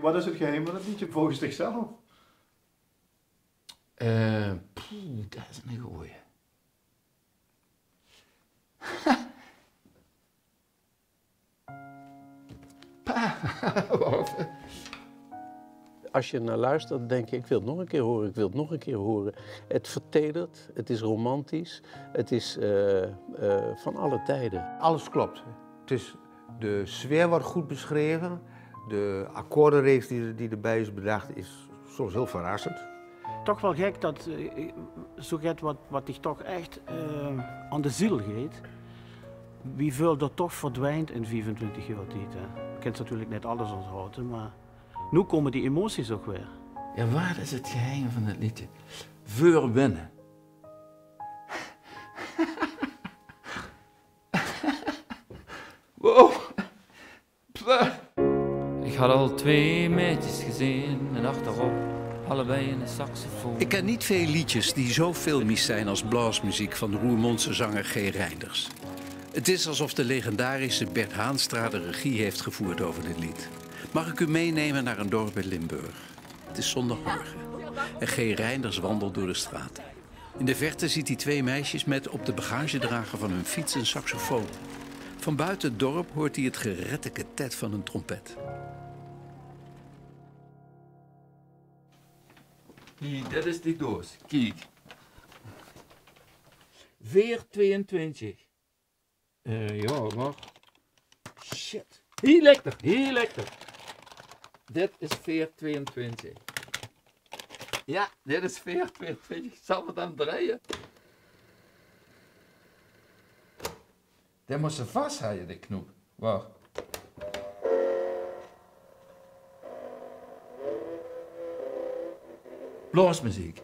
Wat is het geheim van het liedje volgens zichzelf? Dat is een goeie. Als je naar luistert, denk je, ik wil het nog een keer horen, ik wil het nog een keer horen. Het vertedert, het is romantisch, het is van alle tijden. Alles klopt. De sfeer wordt goed beschreven. De akkoordenreeks die erbij is bedacht is soms heel verrassend. Toch wel gek dat zoiets wat dich toch echt aan de ziel gaat, wie veel er toch verdwijnt in 25 jaar tijd. Je kunt natuurlijk niet alles onthouden, maar nu komen die emoties ook weer. Ja, waar is het geheim van het liedje? Voor winnen. Wow. Ik had al 2 meisjes gezien en achterop allebei in een saxofoon. Ik ken niet veel liedjes die zo filmisch zijn als bluesmuziek van de Roermondse zanger G. Reinders. Het is alsof de legendarische Bert Haanstra de regie heeft gevoerd over dit lied. Mag ik u meenemen naar een dorp in Limburg? Het is zondagmorgen en G. Reinders wandelt door de straat. In de verte ziet hij 2 meisjes met op de bagagedrager van hun fiets een saxofoon. Van buiten het dorp hoort hij het geretteketet van een trompet. Hier, dat is die doos. Kijk. 422. Ja, maar. Shit. Hier ligt er, hier ligt er. Dit is 422. Ja, dit is 422. Zal het dan draaien? Dat moet ze vasthouden, die knoop. Wacht. Bluesmuziek.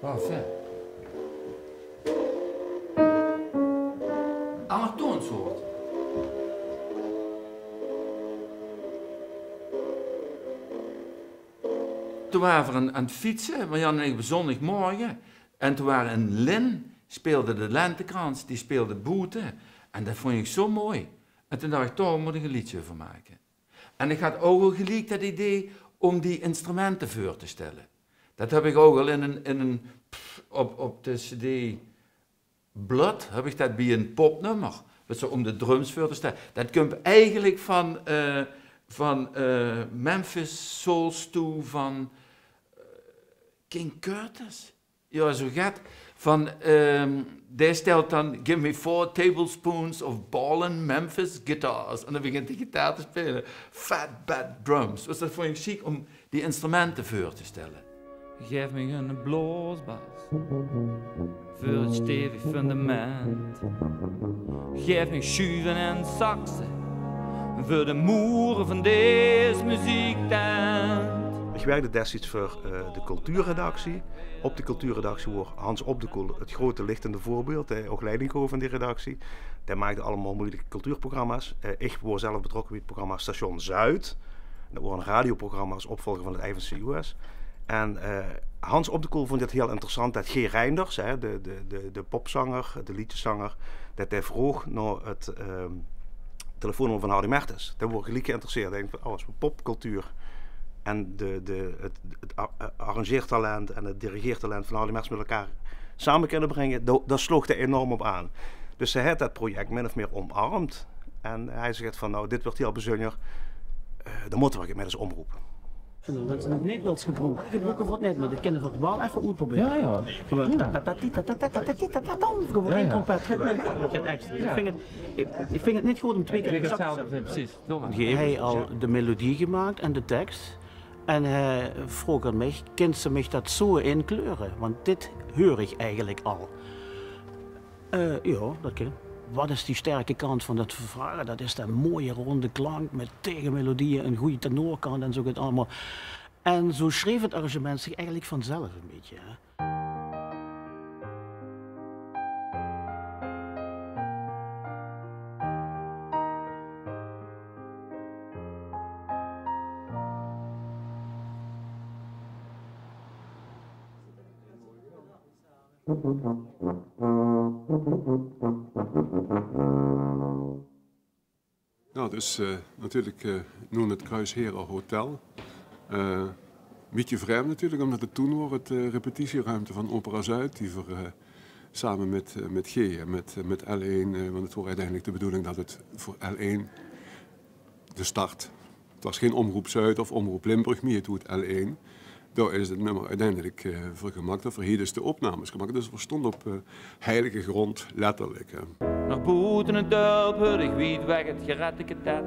Wat vet. Allochtoonsoort. Toen waren we aan het fietsen, we hadden een zondagmorgen. En toen waren in Lin, speelde de Lentekrans, die speelde boete. En dat vond ik zo mooi. En toen dacht ik, toch moet ik een liedje over maken. En ik had ook al gelijk dat idee om die instrumenten voor te stellen. Dat heb ik ook al op de cd Blood, heb ik dat bij een popnummer. Dat zo om de drums voor te stellen. Dat komt eigenlijk van Memphis Soul Stew van King Curtis. Ja, zo gaat. Van, die stelt dan, give me 4 tablespoons of ballin' Memphis guitars. En dan begint die gitaar te spelen. Fat bad drums. Dus dat vond ik chic om die instrumenten voor te stellen. Geef me een bloosbas voor het stevig fundament. Geef me schuiven en saxen voor de moeren van deze muziektent. Ik werkte destijds voor de cultuurredactie. Op de cultuurredactie wordt Hans Op de Koel het grote lichtende voorbeeld, ook leiding van die redactie. Die maakte allemaal moeilijke cultuurprogramma's. Ik word zelf betrokken bij het programma Station Zuid. Dat waren radioprogramma's opvolger van het Ivans US. En Hans Op de Koel vond het heel interessant dat G. Reinders, de popzanger, de liedjeszanger, dat hij vroeg naar het telefoonnummer van Hardy Mertens. Daar word ik gelijk geïnteresseerd. Ik denk van, als we popcultuur en het arrangeertalent en het dirigeertalent van Hardy Mertens met elkaar samen kunnen brengen, daar sloeg hij enorm op aan. Dus hij heeft dat project min of meer omarmd. En hij zegt van, nou, dit wordt heel bijzonder, dan moeten we het met eens omroepen. Dat is een Nederlands gebruik. Gebruiken wordt net, maar dat kunnen we wel even uitproberen. Ja, ja. Gewoon één trompet. Ik vind het niet goed om 2 keer hetzelfde. Precies. Hij al de melodie gemaakt en de tekst. En hij vroeg aan mij, kent ze mij dat zo inkleuren? Want dit hoor ik eigenlijk al. Ja, dat kan. Wat is die sterke kant van dat vervaren? Dat is dat mooie ronde klank met tegenmelodieën, een goede tenorkant en zo het allemaal. En zo schreef het arrangement zich eigenlijk vanzelf een beetje. Hè? dat is natuurlijk nu het Kruisheren Hotel. Beetje vreemd natuurlijk, omdat het toen was het repetitieruimte van Opera Zuid, die samen met G en met L1, want het was uiteindelijk de bedoeling dat het voor L1 de start. Het was geen Omroep Zuid of Omroep Limburg meer, het was L1. Daar is het nummer uiteindelijk voor gemaakt, voor hier dus de opnames gemaakt. Dus we stonden op heilige grond, letterlijk. Nog buiten het dorp hoor ik weet weg het geretteketet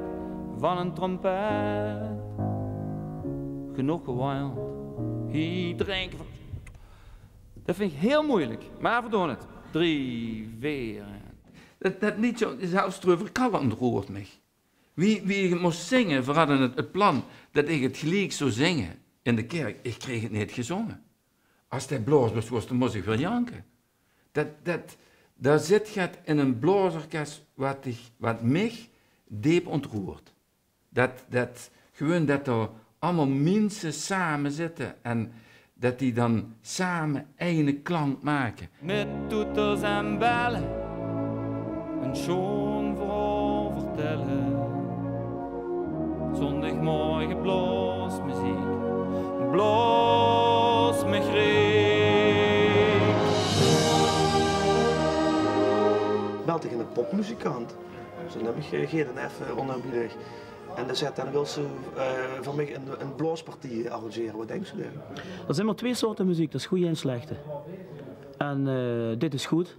van een trompet. Genoeg gewild, hier drinken van... Dat vind ik heel moeilijk, maar we doen het. 3, 4... Dat niet zo, zelfs terug kallen roert mij. Wie moest zingen, we hadden het plan dat ik het gelijk zou zingen in de kerk. Ik kreeg het niet gezongen. Als hij blaasbus was, dan moest ik wel janken. Daar zit het in een blaasorkest wat mij diep ontroert. Gewoon dat er allemaal mensen samen zitten en dat die dan samen één klank maken. Met toeters en bellen, een schoon verhaal vertellen. Zondagmorgen blaasmuziek, blaas me greep. Belt ik een popmuzikant, zo neem ik Geert en even onaanbiedig. En dan wil ze van mij een blaaspartie arrangeren. Wat denk je daar? Er zijn maar 2 soorten muziek, dat is goede en slechte. En dit is goed.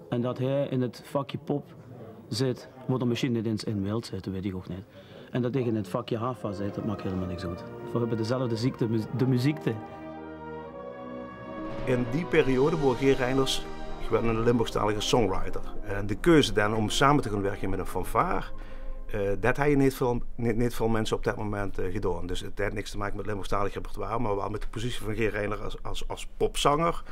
En dat hij in het vakje pop zit, waar er misschien niet eens in wilt zitten, weet ik ook niet. En dat ik in het vakje Hafa zit, dat maakt helemaal niks uit. We hebben dezelfde ziekte, de muziekte. In die periode was Geert Reinders een Limburgstalige songwriter. En de keuze dan om samen te gaan werken met een fanfare, dat hadden niet veel mensen op dat moment gedaan. Dus het had niks te maken met Limburgstalig repertoire, maar wel met de positie van Geert Reinders als popzanger.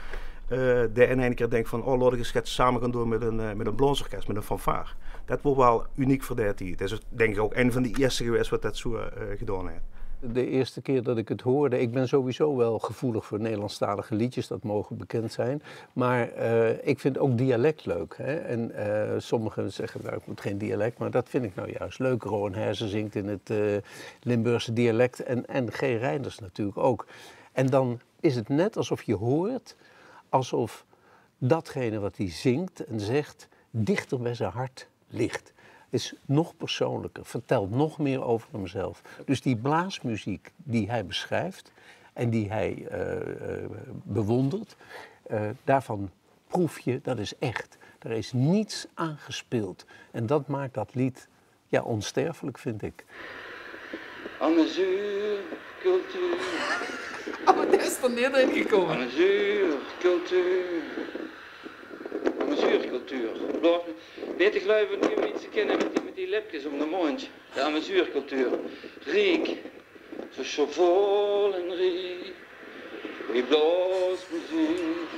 Die in één keer denkt van, oh, laat ik eens samen gaan doen met een blaasorkest, met een fanfare. Dat wordt wel uniek voor die tijd. Dat is denk ik ook een van de eerste geweest wat dat zo gedaan heeft. De eerste keer dat ik het hoorde, ik ben sowieso wel gevoelig voor Nederlandstalige liedjes, dat mogen bekend zijn. Maar ik vind ook dialect leuk. Hè? En sommigen zeggen, nou ik moet geen dialect, maar dat vind ik nou juist leuk. Rowan Herzen zingt in het Limburgse dialect en G. Reinders natuurlijk ook. En dan is het net alsof je hoort, alsof datgene wat hij zingt en zegt, dichter bij zijn hart ligt. Is nog persoonlijker, vertelt nog meer over hemzelf. Dus die blaasmuziek die hij beschrijft en die hij bewondert, daarvan proef je, dat is echt. Er is niets aangespeeld. En dat maakt dat lied ja, onsterfelijk, vind ik. Amusuur, cultuur. Oh, maar daar is er niet in gekomen. Amusuur, cultuur. Amusuurcultuur. Weet ik geloof dat jullie iets kennen met die lipjes om de mond. De amusuurcultuur. Riek. Zo vol en riek. Die blaasmuziek.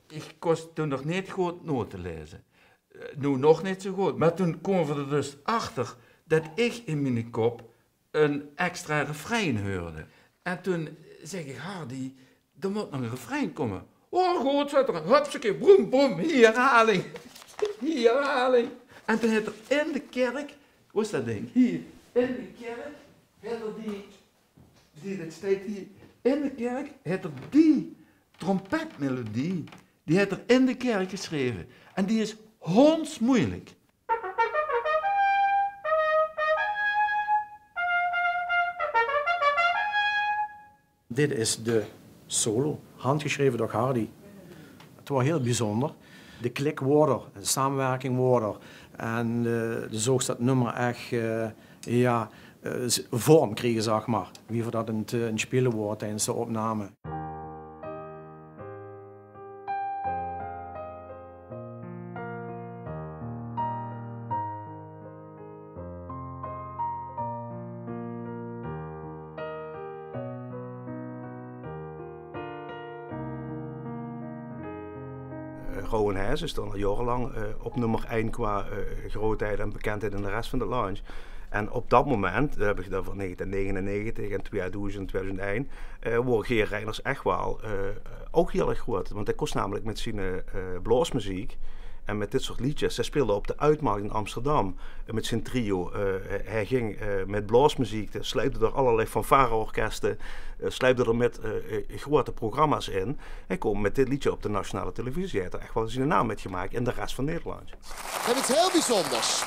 Ik kost toen nog niet goed noten lezen. Nu nog niet zo goed. Maar toen kwamen we er dus achter dat ik in mijn kop een extra refrein hoorde. En toen zeg ik, Hardy, er moet nog een refrein komen. Oh, goed, zet er, hupsakee, broem, broem, hier herhaling. Hier herhaling. En toen had er in de kerk, hoe is dat ding? Hier, in de kerk, had er dat staat hier, in de kerk, had er die trompetmelodie, die had er in de kerk geschreven. En die is hondsmoeilijk. Dit is de solo, handgeschreven door Hardy. Het was heel bijzonder. De klik wordt er, de samenwerking wordt er. En de zorgt dat nummer echt vorm kregen, zeg maar. Wie voor dat een spelen wordt tijdens de opname. Rowan Herzen is dan al jarenlang op nummer 1 qua grootheid en bekendheid in de rest van de lounge. En op dat moment, dat heb ik dan van 1999 en 2000, 2001, wordt Geert Reinders echt wel ook heel erg groot. Want hij kost namelijk met zijn blaasmuziek En met dit soort liedjes. Hij speelde op de Uitmarkt in Amsterdam met zijn trio. Hij ging met bluesmuziek, sluipte er allerlei fanfareorkesten, sluipte er met grote programma's in. Hij kwam met dit liedje op de nationale televisie. Hij heeft er echt wel zijn naam met gemaakt in de rest van Nederland. We hebben iets heel bijzonders.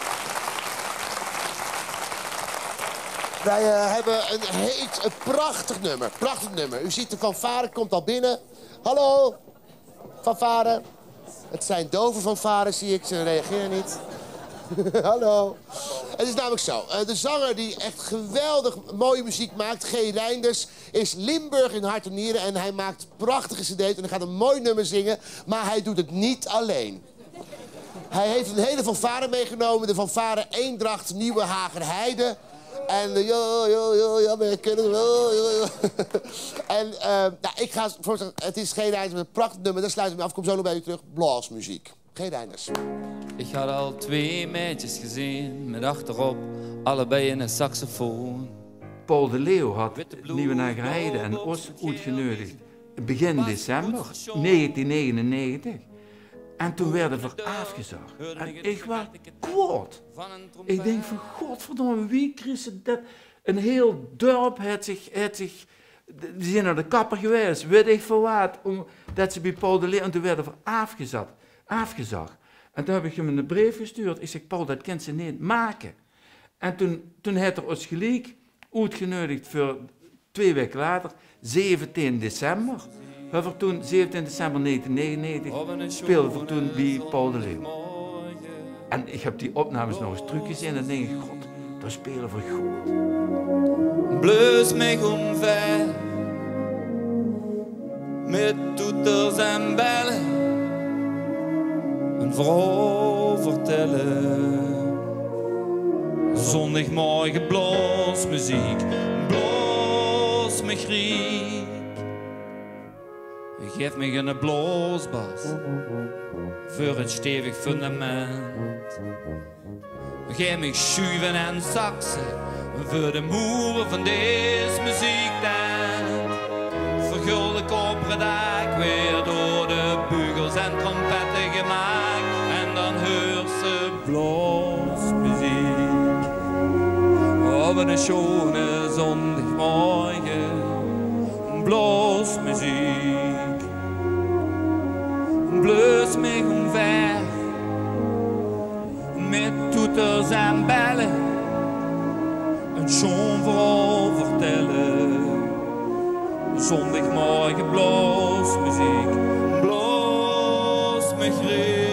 Wij hebben een prachtig nummer. Prachtig nummer. U ziet de fanfare, komt al binnen. Hallo, fanfare. Het zijn dove fanfaren, zie ik. Ze reageren niet. Hallo. Het is namelijk zo. De zanger die echt geweldig mooie muziek maakt, G. Reinders, is Limburg in hart en nieren. En hij maakt prachtige cd's en hij gaat een mooi nummer zingen. Maar hij doet het niet alleen. Hij heeft een hele fanfare meegenomen. De fanfare Eendracht Nieuwe Hagerheide. En ja, we kennen het wel. En ik ga voorstellen, het is G. Reinders met een prachtig nummer. Daar sluit ik me af. Kom zo nog bij u terug. Bluesmuziek. G. Reinders. Ik had al 2 meisjes gezien, met achterop allebei in een saxofoon. Paul de Leeuw had Nieuwe Hagerheide en ons uitgenodigd begin december 1999. En toen werden we afgezegd. En ik was kwaad. Ik denk van, godverdomme, wie kreeg dat? Een heel dorp had zich die zijn naar de kapper geweest, weet ik veel wat, dat ze bij Paul de Leeuw, en toen werden we afgezegd. En toen heb ik hem een brief gestuurd. Ik zeg, Paul, dat kan ze niet maken. En toen heeft er ons gelijk uitgenodigd voor 2 weken later, 17 december. We hebben toen, 17 december 1999, speelden we toen bij Paul de Leeuw. En ik heb die opnames nog eens terug gezien en denk ik, god, daar spelen we goed. Bleus mij omver, met toeters en bellen, een vrouw vertellen. Zondagmorgen bluesmuziek, blues me griek. Geef me een bluesbas voor een stevig fundament. Geef me schuiven en saxen voor de moeren van deze muziektent. Verguld ik op het dak weer door de bugels en trompetten gemaakt. En dan hoort ze bluesmuziek. Op een schone zondagmorgen, bluesmuziek. Bleus mij omver, met toeters en bellen, een schoon verhaal vertellen. Zondagmorgen bluesmuziek, blues me griek.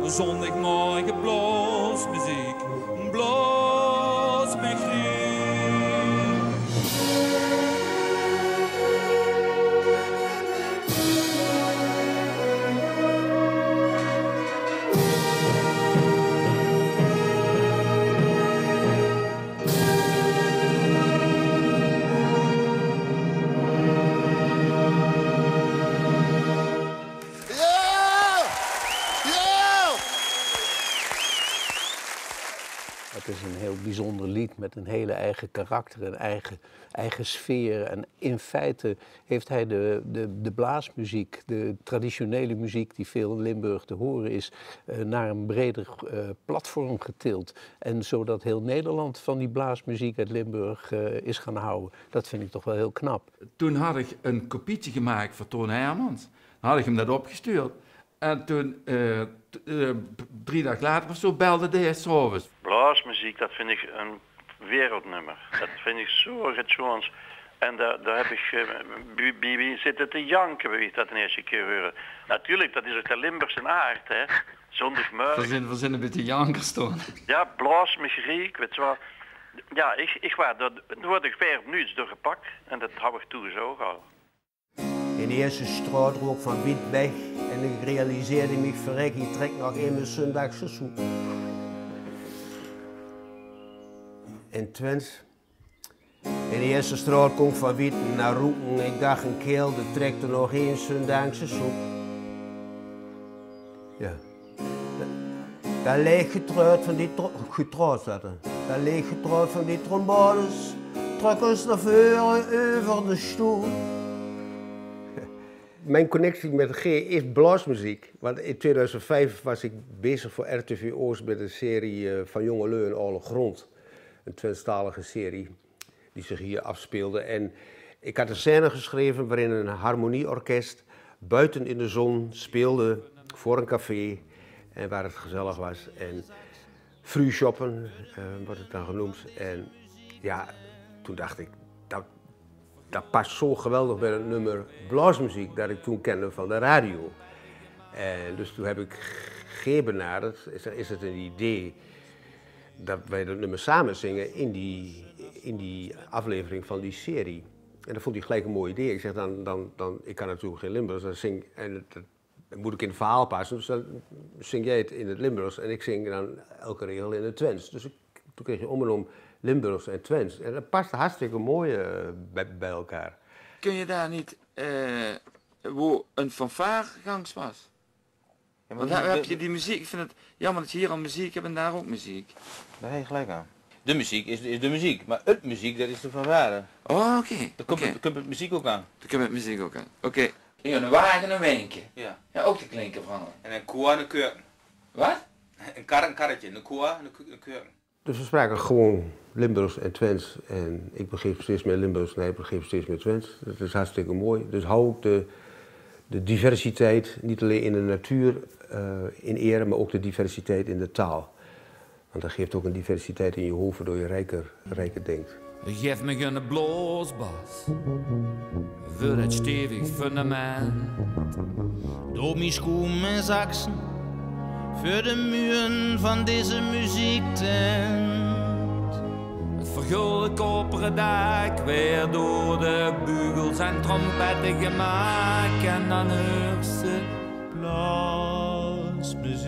Zondagmorgen bluesmuziek, blues me griek. Het is een heel bijzonder lied met een hele eigen karakter, een eigen sfeer. En in feite heeft hij de blaasmuziek, de traditionele muziek die veel in Limburg te horen is, naar een breder platform getild. En zodat heel Nederland van die blaasmuziek uit Limburg is gaan houden. Dat vind ik toch wel heel knap. Toen had ik een kopietje gemaakt voor Toon Hermans. Dan had ik hem dat opgestuurd. En toen, 3 dagen later of zo, belde de heer Strovers. Bluesmuziek, dat vind ik een wereldnummer. Dat vind ik zo getjoens. En daar heb ik wie zitten te janken, wie dat de eerste keer horen. Natuurlijk, dat is ook de Limburgse aard, hè. Zondagmorgen. We zijn een beetje jankers toen. Ja, blaas me griek, weet je wel. Ja, ik word ik 5 minuten doorgepakt en dat hou ik toe zo gauw. In de eerste straatrook van Wietweg en ik realiseerde me, verrek, ik trek nog in mijn zondagse soep. In Twents. In de eerste straat kom ik van Wieten naar Roeken. Ik dacht een keel, de trekte nog één zondagse soep. Ja. Daar leeg getrouwd van die Daar leeg getrouwd van die trombones. Trok ons naar voren over de stoel. Mijn connectie met G is bluesmuziek. Want in 2005 was ik bezig voor RTV Oost met een serie van Jongelui en Alle Grond. Een Twentstalige serie die zich hier afspeelde. En ik had een scène geschreven waarin een harmonieorkest buiten in de zon speelde voor een café. En waar het gezellig was. En fruishoppen wordt het dan genoemd. En ja, toen dacht ik, dat past zo geweldig bij het nummer bluesmuziek dat ik toen kende van de radio. En dus toen heb ik G benaderd. Is het een idee dat wij dat nummer samen zingen in die aflevering van die serie? En dat vond hij gelijk een mooi idee. Ik zeg ik kan natuurlijk geen Limburgs, dan zing en dat moet ik in het verhaal passen. Dus dan zing jij het in het Limburgs en ik zing dan elke regel in het Twents. Dus toen kreeg je om en om Limburgs en Twents. En dat past hartstikke mooi bij elkaar. Kun je daar niet, hoe een fanfaregangs was? Ja, want daar heb je die muziek. Ik vind het jammer dat je hier al muziek hebt en daar ook muziek. Daar heb je gelijk aan. De muziek is de muziek, maar het muziek dat is de fanfare. Oh, oké. Daar komt het muziek ook aan. Daar komt het muziek ook aan. Oké. Hier, een wagen en een wijntje. Ja. Ja, ook de klinken veranderen. En een koe en een keuken. Wat? Een karretje, een koe en een keuken. Dus we spraken gewoon Limburgs en Twents. En ik begreep steeds meer Limburgs en hij begreep steeds meer Twents. Dat is hartstikke mooi. Dus hou ook de diversiteit, niet alleen in de natuur in ere, maar ook de diversiteit in de taal. Want dat geeft ook een diversiteit in je hoofd, waardoor je rijker denkt. Geef me een bloosbas voor het stevig fundament. Door mijn schoen en zaksen voor de muren van deze muziektent. Het vergulde koperen dak weer door de bugels en trompetten gemaakt. En dan hoort ze blasmuziek.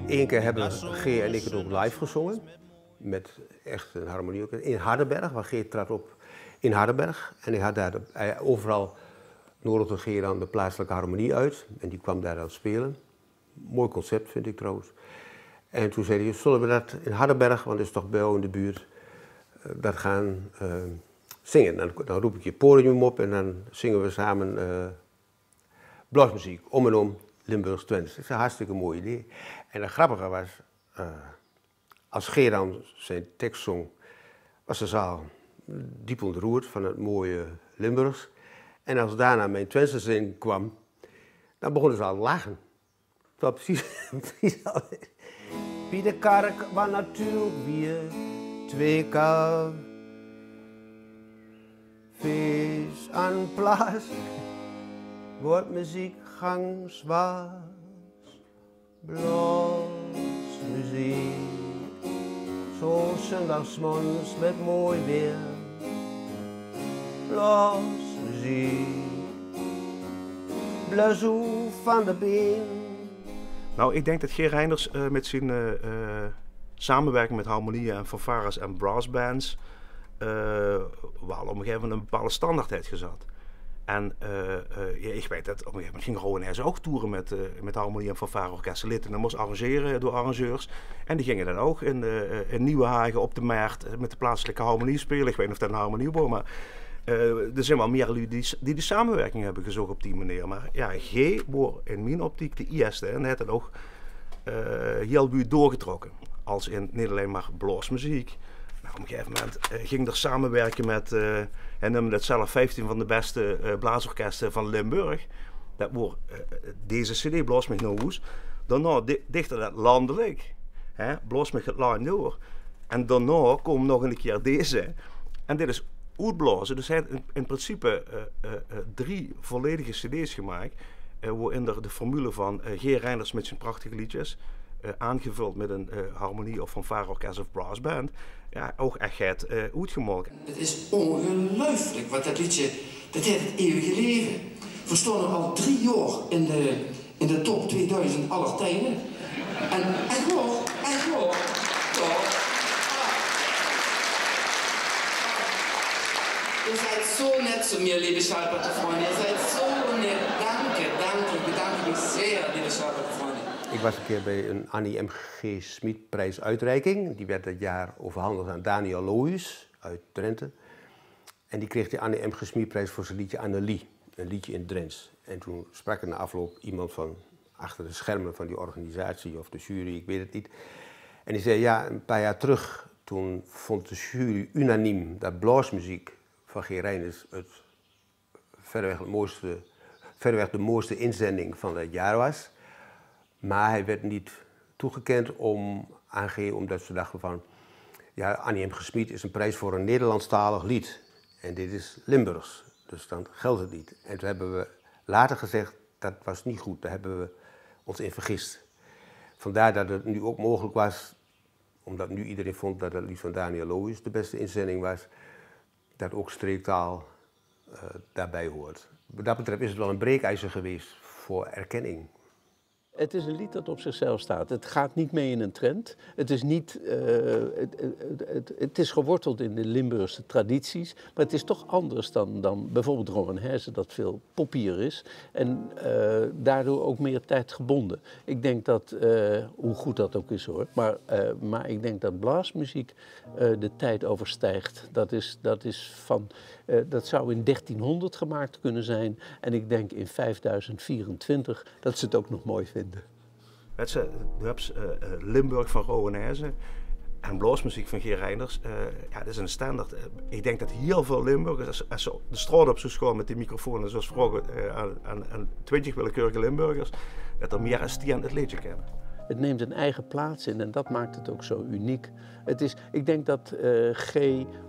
Eén keer hebben G en ik het ook live gezongen. Met echt een harmonieorkest in Hardenberg, waar G trad op in Hardenberg. En hij had daar overal nodigde G dan de plaatselijke harmonie uit. En die kwam daar dan spelen. Mooi concept vind ik trouwens. En toen zei hij, zullen we dat in Hardenberg, want dat is toch bij jou in de buurt, dat gaan zingen. Dan roep ik je podium op en dan zingen we samen bluesmuziek. Om en om, Limburgs Twents. Dat is een hartstikke mooi idee. En het grappige was, als G dan zijn tekst zong, was de zaal diep ontroerd van het mooie Limburgs. En als daarna mijn Twentse zin kwam, dan begonnen ze al te lachen. Dat was precies Bij de kerk was natuurlijk weer 2 keer feest aan plaats. Wordt muziek gangs was, bluesmuziek. Zo zondagsmorgens met mooi weer, bluesmuziek. Blazoe van de been. Nou, ik denk dat G. Reinders met zijn samenwerking met harmonieën en fanfares en brassbands wel op een gegeven moment een bepaalde standaard heeft gezet. En ja, ik weet dat op een gegeven moment ging Rowan Hesse ook toeren met harmonie en fanfareorkesten lid. En dat moest arrangeren door arrangeurs. En die gingen dan ook in Nieuwenhagen op de markt met de plaatselijke harmonie spelen. Ik weet niet of dat een harmonie was, maar er zijn wel meer lui die de samenwerking hebben gezocht op die manier. Maar ja, G wordt in mijn optiek de eerste en heeft dat ook heel goed doorgetrokken. Als in niet alleen maar bluesmuziek. Nou, op een gegeven moment ging er samenwerken met, hij noemde het zelf 15 van de beste blaasorkesten van Limburg. Dat wordt deze CD, Blaas met Noos. Daarna dichter dat landelijk, Blaas met het lijn door. En daarna komt nog een keer deze. En dit is uitblazen. Dus hij heeft in principe 3 volledige cd's gemaakt. Waarin er de formule van G. Reinders met zijn prachtige liedjes, aangevuld met een harmonie of fanfareorkest of brassband, ja, ook echt uitgemaakt. Het is ongelooflijk wat dat liedje, dat heeft het eeuwige leven. We stonden al 3 jaar in de top 2000 aller tijden. En gewoon, Ihr seid so nett zu mir, liebe Schallplatte-Freunde. Ihr seid so nett. Danke. Ik bedank me zeer, liebe Schallplatte-Freunde. Ik was een keer bij een Annie M.G. Schmid-prijs uitreiking. Die werd dat jaar overhandigd aan Daniel Lohuis uit Drenthe. En die kreeg de Annie M.G. Schmid-prijs voor zijn liedje Annelie. Een liedje in Drents. En toen sprak er na afloop iemand van achter de schermen van die organisatie of de jury, ik weet het niet. En die zei, ja, een paar jaar terug, toen vond de jury unaniem dat bluesmuziek van G. Reinders het verreweg de mooiste inzending van dat jaar was. Maar hij werd niet toegekend aan G, omdat ze dachten van, ja, Annie M. Schmid is een prijs voor een Nederlandstalig lied. En dit is Limburgs, dus dan geldt het niet. En toen hebben we later gezegd, dat was niet goed, daar hebben we ons in vergist. Vandaar dat het nu ook mogelijk was, omdat nu iedereen vond dat het lied van Daniel Lohuis de beste inzending was, dat ook streektaal daarbij hoort. Wat dat betreft is het wel een breekijzer geweest voor erkenning. Het is een lied dat op zichzelf staat. Het gaat niet mee in een trend. Het is, niet, het is geworteld in de Limburgse tradities. Maar het is toch anders dan bijvoorbeeld Rowan Hezen, dat veel poppier is. En daardoor ook meer tijdgebonden. Ik denk dat, hoe goed dat ook is hoor, maar ik denk dat bluesmuziek de tijd overstijgt. Dat zou in 1300 gemaakt kunnen zijn. En ik denk in 5024 dat ze het ook nog mooi vinden. Je hebt Limburg van Rowan Hezen en bluesmuziek van G. Reinders. Ja, dat is een standaard. Ik denk dat heel veel Limburgers, als ze de straat op zo schoon met die microfoon, zoals vroeger aan 20 willekeurige Limburgers, dat er meer als 10 het liedje kennen. Het neemt een eigen plaats in en dat maakt het ook zo uniek. Ik denk dat G.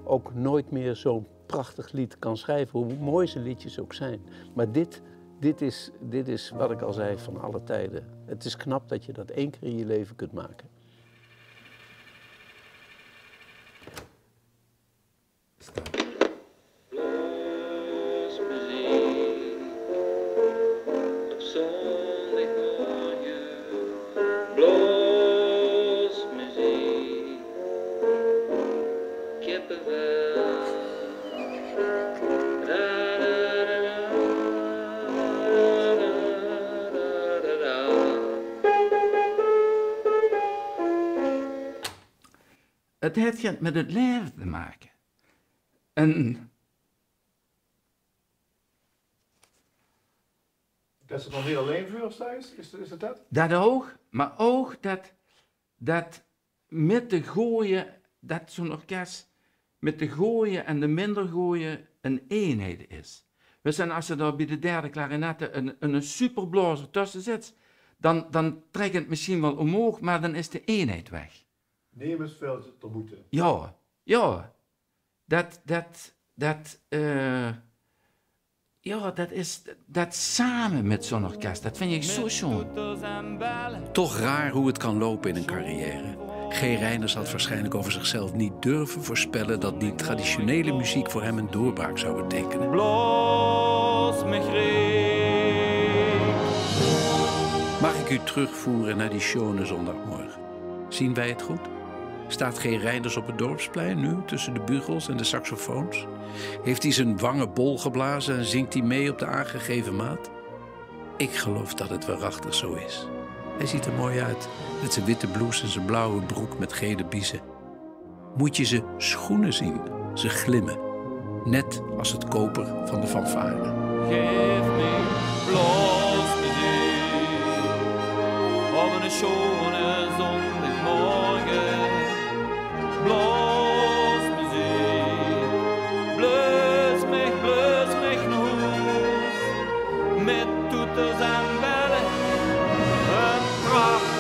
ook nooit meer zo'n prachtig lied kan schrijven, hoe mooi zijn liedjes ook zijn. Maar dit is wat ik al zei van alle tijden. Het is knap dat je dat 1 keer in je leven kunt maken. Het heeft met het leven te maken. En Dat is het dan niet alleen voor thuis? Is het dat? dat ook, maar ook dat met de gooien, dat zo'n orkest met de gooien en de minder gooien een eenheid is. We zijn, als er daar bij de derde klarinetten een superblazer tussen zit, dan trekt het misschien wel omhoog, maar dan is de eenheid weg. Neem eens veel te moeten. Ja. Dat is dat samen met zo'n orkest, dat vind ik zo schoon. Toch raar hoe het kan lopen in een carrière. G. Reinders had waarschijnlijk over zichzelf niet durven voorspellen dat die traditionele muziek voor hem een doorbraak zou betekenen. Mag ik u terugvoeren naar die schone zondagmorgen? Zien wij het goed? Staat G. Reinders op het dorpsplein nu, tussen de bugels en de saxofoons? Heeft hij zijn wangen bol geblazen en zingt hij mee op de aangegeven maat? Ik geloof dat het waarachtig zo is. Hij ziet er mooi uit, met zijn witte blouse en zijn blauwe broek met gele biezen. Moet je zijn schoenen zien, ze glimmen. Net als het koper van de fanfare. Geef me bluesmuziek op een schone zondagmorgen. Bluesmuziek, blus mich naar huis met toeters en bellen. Een pracht